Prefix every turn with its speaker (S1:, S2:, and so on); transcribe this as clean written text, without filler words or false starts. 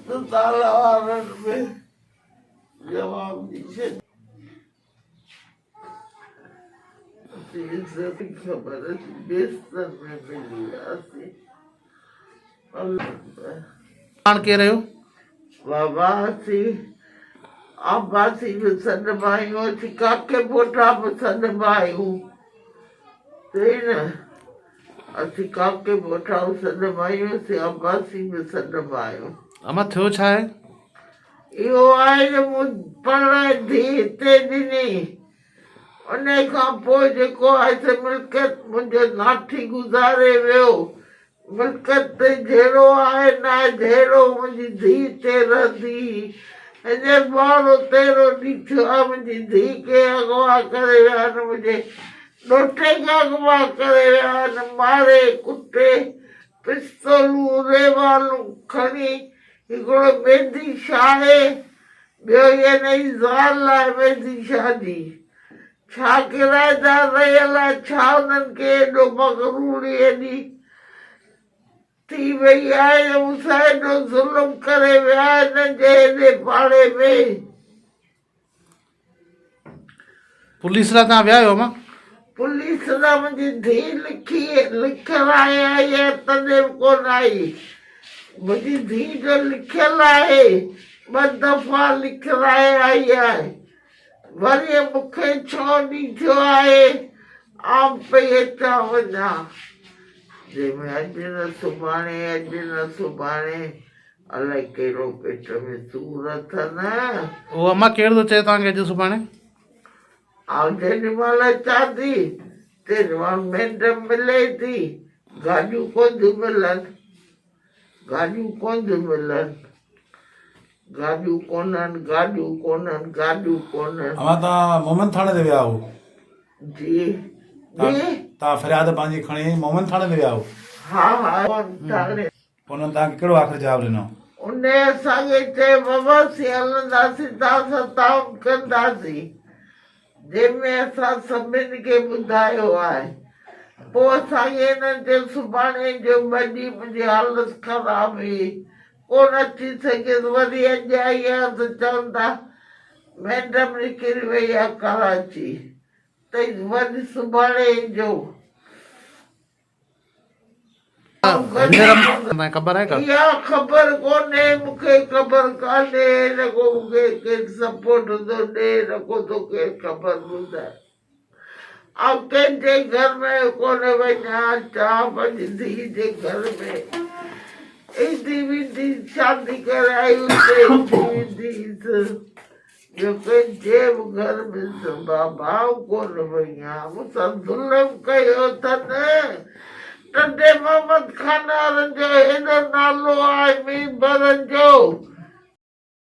S1: तो साला वारन में जवाब दीजिए से खबर है बेस्तर में मिली आसी
S2: कौन कह रहे हो
S1: बाबा सी आबासी में सन भाइयों सी काके पोटा में सन भाइयों तेन असी काके पोटा सन भाइयों से आबासी में सन भाइयों
S2: अमा थियो छा है
S1: इहो आहे जो मूं पढ़ाई थी ते ॾिनी उन खां पोइ जेको आहे से मिल्कियत मुंहिंजो नाठी गुज़ारे वियो मिल्कियत ते जहिड़ो आहे न जहिड़ो मुंहिंजी धीउ ते रहंदी अञा 12-13 ॾींहं थियो आहे मुंहिंजी धीउ खे अगवा करे विया आहिनि मुंहिंजे ॾोटे खे अगवा करे विया आहिनि मारे कुटे पिस्तोलूं रेवालूं खणी हिकिड़ो मेहंदी शाहे ॿियो हिन जी ज़ाल लाइ मेहंदी शादी छा किराएदार रहियल आहे छा उन्हनि खे एॾो मगरूरी एॾी थी वई आहे मूंसां एॾो ज़ुल्म करे विया आहिनि जे हेॾे पाड़े में
S2: पुलिस लाइ तव्हां विया आहियो अमा
S1: पुलिस लाइ मुंहिंजी धीउ लिखाए आई आहे तॾहिं बि कोन आई मुंहिंजी धीउ जो लिखियलु आहे 2 दफ़ा लिखाए आई आहे वरी मूंखे 6 ॾींहं थियो आहे आम पई अचां वञा जंहिंमें अॼु न सुभाणे अलाए कहिड़ो पेट में सूर अथनि
S2: उहो अमा कहिड़ो थो चए तव्हांखे अॼु सुभाणे
S1: ऐं जेॾी महिल अचां थी तेॾी महिल मेंढ मिले थी गाॾियूं कोन थियूं मिलनि गाॾियूं कोन्हनि
S3: अमा तव्हां मोमिन थाणे ते विया हो
S1: जी
S3: तव्हां फरियाद पंहिंजी खणी मोमिन थाणे ते विया हो
S1: हा थाणे
S3: उन्हनि तव्हांखे कहिड़ो आख़िर जवाबु ॾिनो
S1: उन असांखे चयो बाबा असीं हलंदासीं तव्हां सां ताउन कंदासीं जंहिंमें असां सभिनी खे ॿुधायो आहे पोइ असांखे हिननि चयो सुभाणे जो 2 ॾींहं मुंहिंजी हालत ख़राब हुई कोन अची सघियसि वरी अॼु आई आहे त चवनि था मैडम निकिरी वई आहे कराची त वरी सुभाणे जो
S2: ख़बर आहे
S1: इहा ख़बर कोन्हे मूंखे ख़बर कान्हे न को मूंखे केरु सपोर्ट थो ॾे न को थो केरु ख़बर ॿुधाए ऐं कंहिंजे घर में कोन वञा अचां पंहिंजी धीउ जे घर में ईंदी वेंदी शादी कराई हुते ॿियो कंहिंजे बि घर में बाबा कोन वई आहियां मूंसां ज़ुल्म कयो अथनि ॾंडे मोहम्मद खान वारनि जो हेॾो नालो आहे मीर भरनि जो